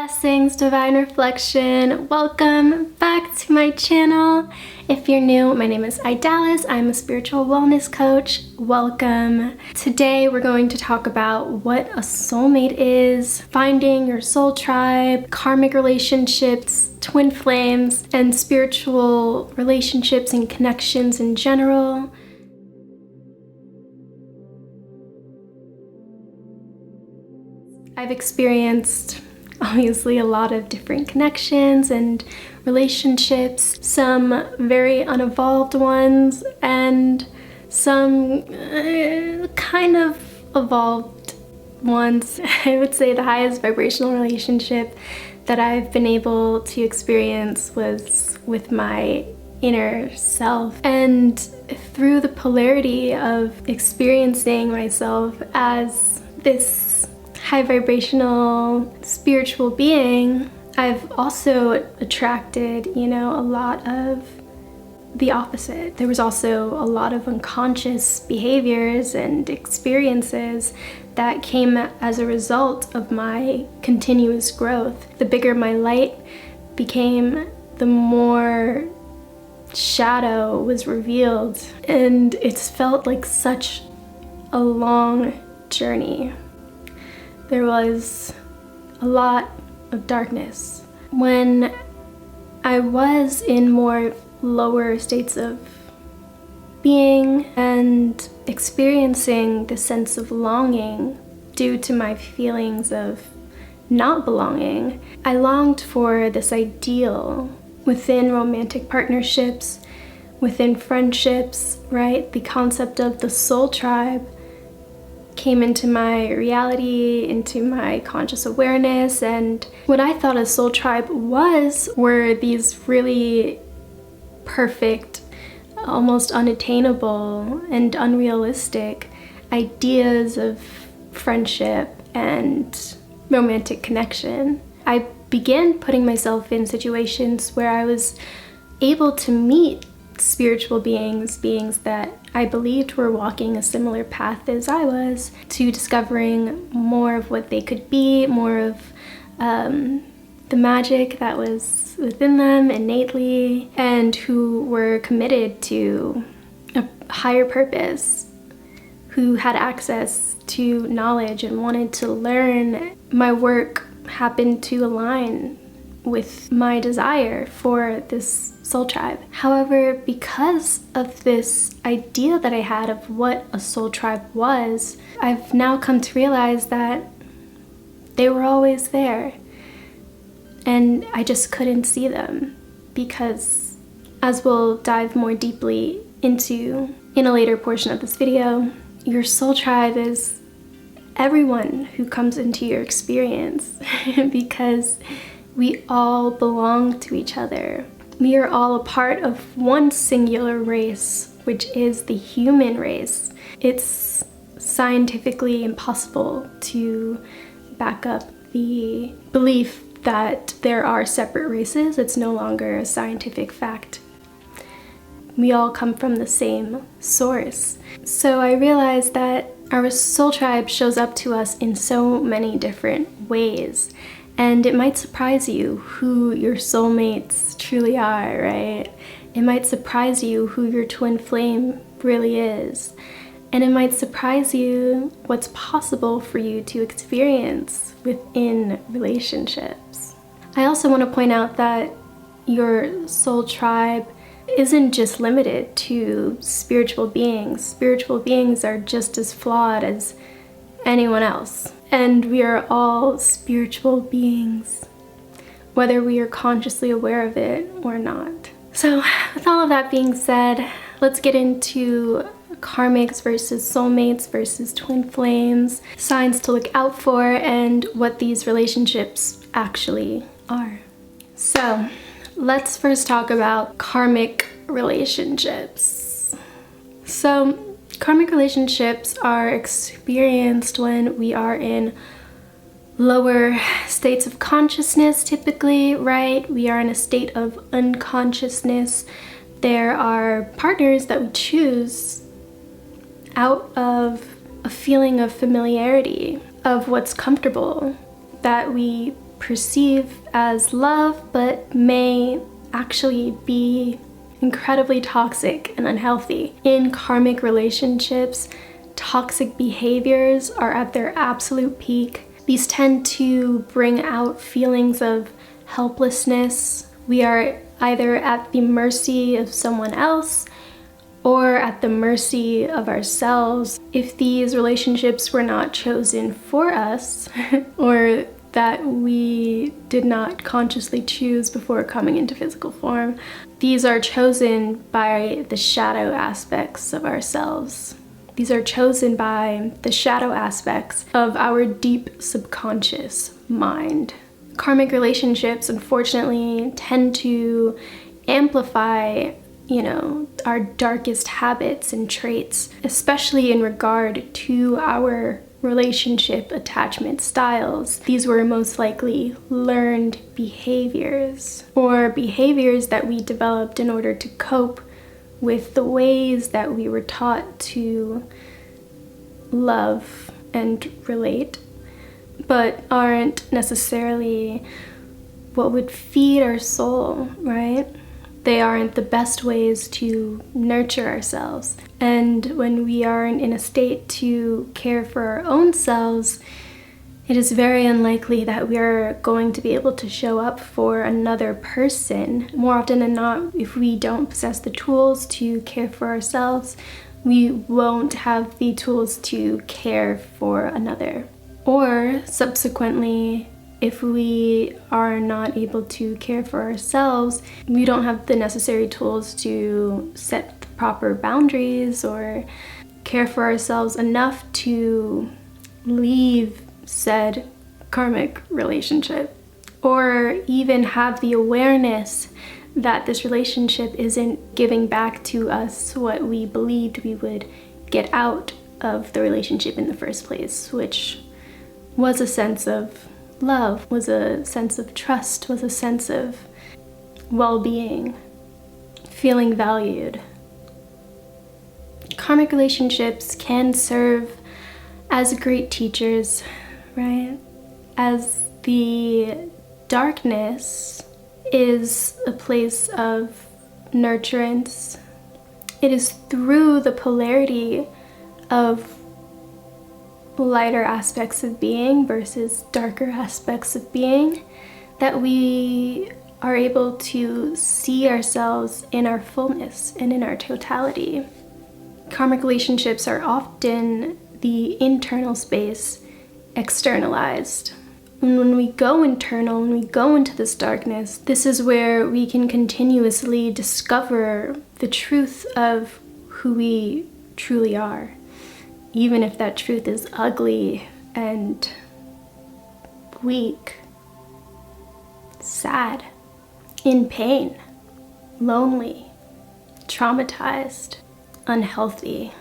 Blessings, Divine Reflection. Welcome back to my channel. If you're new, my name is Idalis. I'm a spiritual wellness coach. Welcome. Today we're going to talk about what a soulmate is, finding your soul tribe, karmic relationships, twin flames, and spiritual relationships and connections in general. I've experienced obviously a lot of different connections and relationships, some very unevolved ones and some kind of evolved ones. I would say the highest vibrational relationship that I've been able to experience was with my inner self. And through the polarity of experiencing myself as this high vibrational spiritual being, I've also attracted, a lot of the opposite. There was also a lot of unconscious behaviors and experiences that came as a result of my continuous growth. The bigger my light became, the more shadow was revealed, and it's felt like such a long journey. There was a lot of darkness. When I was in more lower states of being and experiencing the sense of longing due to my feelings of not belonging, I longed for this ideal within romantic partnerships, within friendships, right? The concept of the soul tribe came into my reality, into my conscious awareness, and what I thought a soul tribe were these really perfect, almost unattainable and unrealistic ideas of friendship and romantic connection. I began putting myself in situations where I was able to meet spiritual beings that I believed were walking a similar path as I was, to discovering more of what they could be, more of the magic that was within them innately, and who were committed to a higher purpose, who had access to knowledge and wanted to learn. My work happened to align with my desire for this soul tribe. However, because of this idea that I had of what a soul tribe was, I've now come to realize that they were always there, and I just couldn't see them, because, as we'll dive more deeply into in a later portion of this video, your soul tribe is everyone who comes into your experience because we all belong to each other. We are all a part of one singular race, which is the human race. It's scientifically impossible to back up the belief that there are separate races. It's no longer a scientific fact. We all come from the same source. So I realized that our soul tribe shows up to us in so many different ways. And it might surprise you who your soulmates truly are, right? It might surprise you who your twin flame really is. And it might surprise you what's possible for you to experience within relationships. I also want to point out that your soul tribe isn't just limited to spiritual beings. Spiritual beings are just as flawed as anyone else. And we are all spiritual beings, whether we are consciously aware of it or not. So with all of that being said, let's get into karmics versus soulmates versus twin flames, signs to look out for, and what these relationships actually are. So let's first talk about karmic relationships. So karmic relationships are experienced when we are in lower states of consciousness, typically, right? We are in a state of unconsciousness. There are partners that we choose out of a feeling of familiarity, of what's comfortable, that we perceive as love, but may actually be incredibly toxic and unhealthy. In karmic relationships, toxic behaviors are at their absolute peak. These tend to bring out feelings of helplessness. We are either at the mercy of someone else or at the mercy of ourselves. If these relationships were not chosen for us or that we did not consciously choose before coming into physical form, these are chosen by the shadow aspects of ourselves. These are chosen by the shadow aspects of our deep subconscious mind. Karmic relationships, unfortunately, tend to amplify, our darkest habits and traits, especially in regard to our relationship attachment styles. These were most likely learned behaviors, or behaviors that we developed in order to cope with the ways that we were taught to love and relate, but aren't necessarily what would feed our soul, right? They aren't the best ways to nurture ourselves. And when we aren't in a state to care for our own selves, it is very unlikely that we are going to be able to show up for another person. More often than not, if we don't possess the tools to care for ourselves, we won't have the tools to care for another. Or subsequently, if we are not able to care for ourselves, we don't have the necessary tools to set the proper boundaries or care for ourselves enough to leave said karmic relationship, or even have the awareness that this relationship isn't giving back to us what we believed we would get out of the relationship in the first place, which was a sense of love, was a sense of trust, was a sense of well-being, feeling valued. Karmic relationships can serve as great teachers, right? As the darkness is a place of nurturance. It is through the polarity of lighter aspects of being versus darker aspects of being that we are able to see ourselves in our fullness and in our totality. Karmic relationships are often the internal space externalized. And when we go internal, when we go into this darkness, this is where we can continuously discover the truth of who we truly are. Even if that truth is ugly and weak, sad, in pain, lonely, traumatized, unhealthy,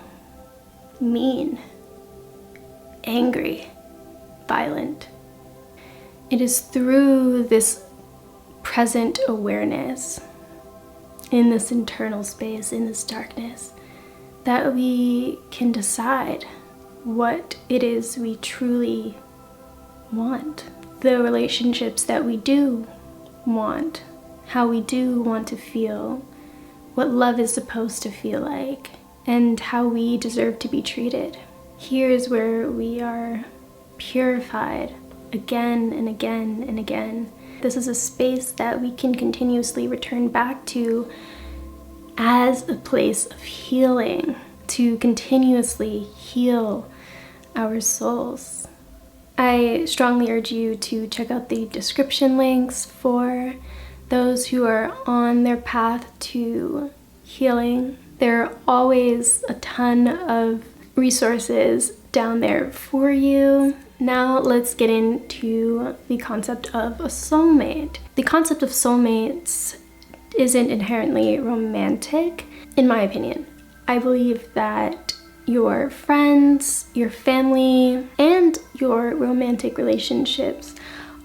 mean, angry, violent. It is through this present awareness, in this internal space, in this darkness, that we can decide what it is we truly want. The relationships that we do want, how we do want to feel, what love is supposed to feel like, and how we deserve to be treated. Here's where we are purified again and again and again. This is a space that we can continuously return back to as a place of healing, to continuously heal our souls. I strongly urge you to check out the description links for those who are on their path to healing. There are always a ton of resources down there for you. Now let's get into the concept of a soulmate. The concept of soulmates isn't inherently romantic, in my opinion. I believe that your friends, your family, and your romantic relationships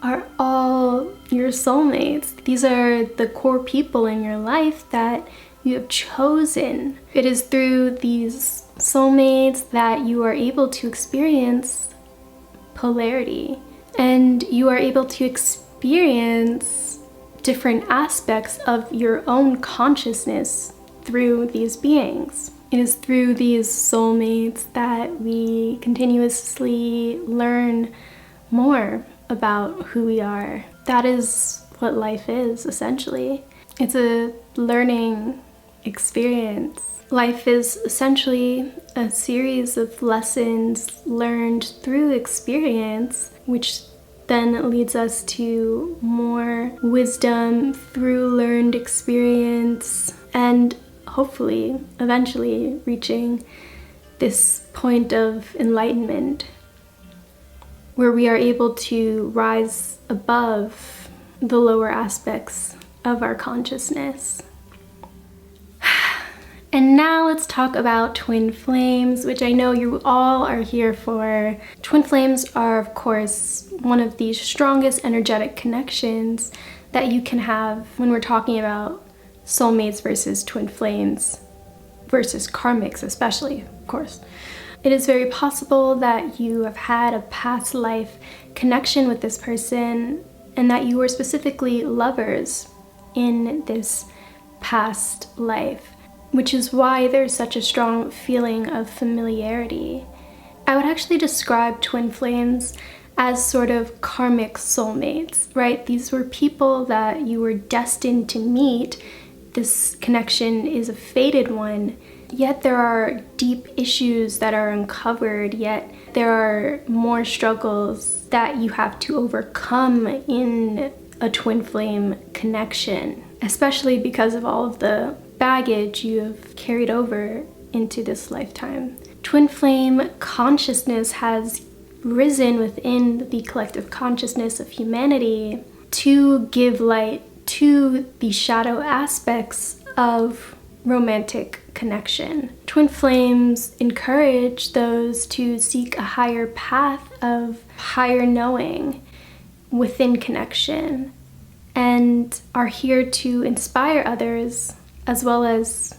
are all your soulmates. These are the core people in your life that you have chosen. It is through these soulmates that you are able to experience polarity, and you are able to experience different aspects of your own consciousness through these beings. It is through these soulmates that we continuously learn more about who we are. That is what life is, essentially. It's a learning experience. Life is essentially a series of lessons learned through experience, which then leads us to more wisdom through learned experience, and hopefully eventually reaching this point of enlightenment where we are able to rise above the lower aspects of our consciousness. And now let's talk about twin flames, which I know you all are here for. Twin flames are, of course, one of the strongest energetic connections that you can have when we're talking about soulmates versus twin flames versus karmics, especially, of course. It is very possible that you have had a past life connection with this person and that you were specifically lovers in this past life, which is why there's such a strong feeling of familiarity. I would actually describe twin flames as sort of karmic soulmates, right? These were people that you were destined to meet. This connection is a fated one, yet there are deep issues that are uncovered, yet there are more struggles that you have to overcome in a twin flame connection, especially because of all of the baggage you have carried over into this lifetime. Twin flame consciousness has risen within the collective consciousness of humanity to give light to the shadow aspects of romantic connection. Twin flames encourage those to seek a higher path of higher knowing within connection and are here to inspire others as well as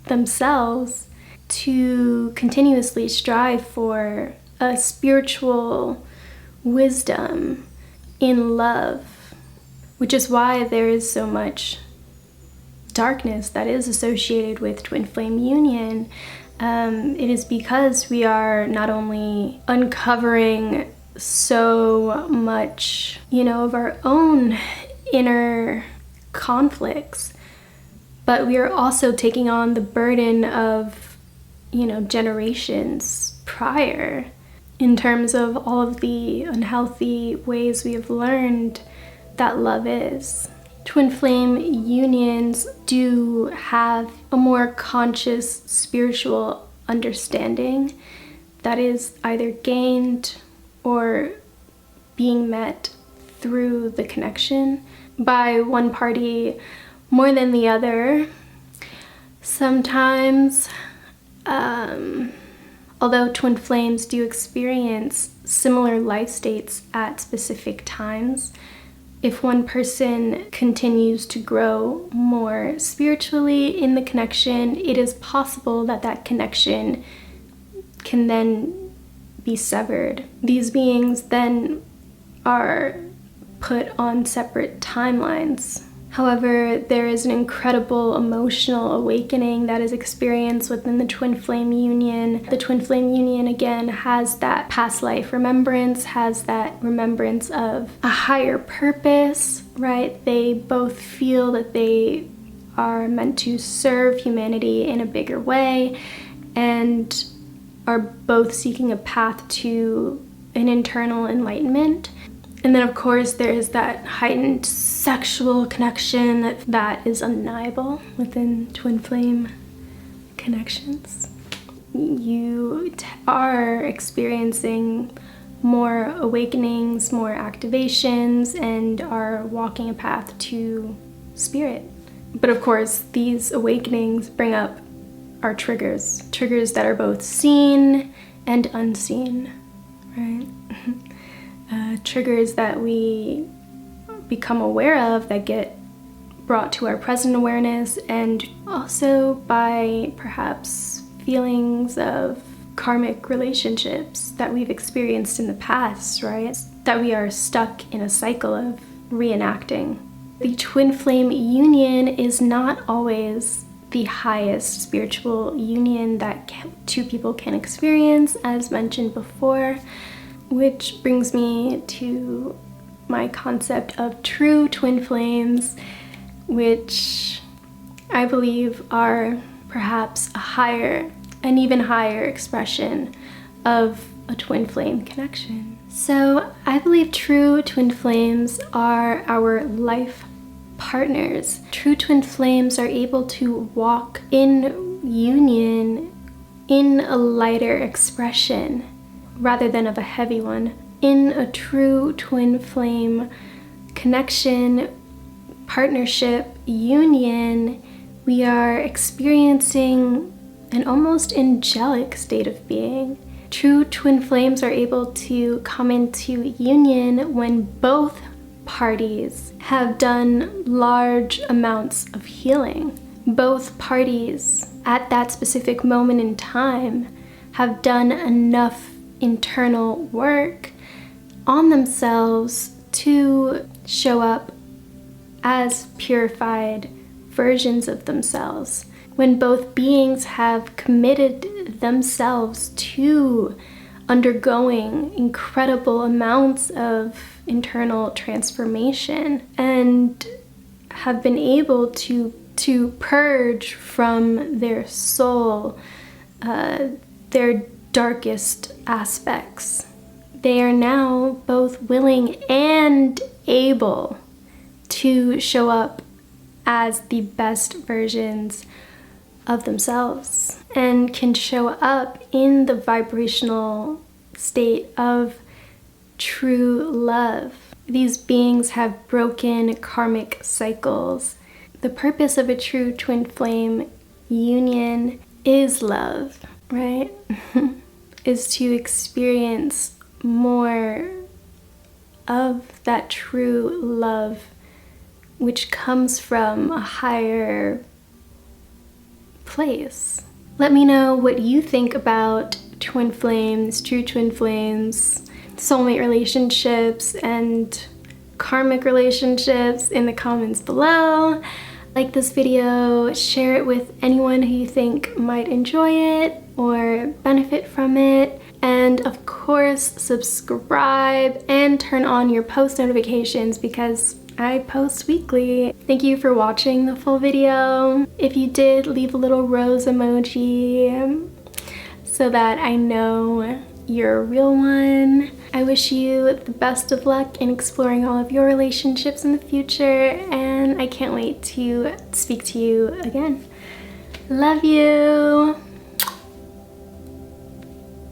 themselves to continuously strive for a spiritual wisdom in love, which is why there is so much darkness that is associated with twin flame union. It is because we are not only uncovering so much, of our own inner conflicts, but we are also taking on the burden of, generations prior in terms of all of the unhealthy ways we have learned that love is. Twin flame unions do have a more conscious spiritual understanding that is either gained or being met through the connection by one party more than the other. Sometimes, although twin flames do experience similar life states at specific times, if one person continues to grow more spiritually in the connection, it is possible that that connection can then be severed. These beings then are put on separate timelines. However, there is an incredible emotional awakening that is experienced within the twin flame union. The twin flame union, again, has that past life remembrance, has that remembrance of a higher purpose, right? They both feel that they are meant to serve humanity in a bigger way and are both seeking a path to an internal enlightenment. And then, of course, there is that heightened sexual connection that is undeniable within twin flame connections. You are experiencing more awakenings, more activations, and are walking a path to spirit. But of course, these awakenings bring up our triggers that are both seen and unseen, right? Triggers that we become aware of that get brought to our present awareness, and also by perhaps feelings of karmic relationships that we've experienced in the past, right? That we are stuck in a cycle of reenacting. The twin flame union is not always the highest spiritual union that two people can experience, as mentioned before, which brings me to my concept of true twin flames, which I believe are perhaps an even higher expression of a twin flame connection. So I believe true twin flames are our life partners. True twin flames are able to walk in union in a lighter expression rather than of a heavy one. In a true twin flame connection, partnership, union, we are experiencing an almost angelic state of being. True twin flames are able to come into union when both parties have done large amounts of healing. Both parties at that specific moment in time have done enough internal work on themselves to show up as purified versions of themselves. When both beings have committed themselves to undergoing incredible amounts of internal transformation and have been able to purge from their soul their darkest aspects. They are now both willing and able to show up as the best versions of themselves and can show up in the vibrational state of true love. These beings have broken karmic cycles. The purpose of a true twin flame union is love, right? Is to experience more of that true love, which comes from a higher place. Let me know what you think about twin flames, true twin flames, soulmate relationships, and karmic relationships in the comments below. Like this video, share it with anyone who you think might enjoy it or benefit from it. And of course, subscribe and turn on your post notifications because I post weekly. Thank you for watching the full video. If you did, leave a little rose emoji so that I know you're a real one. I wish you the best of luck in exploring all of your relationships in the future, and I can't wait to speak to you again. Love you.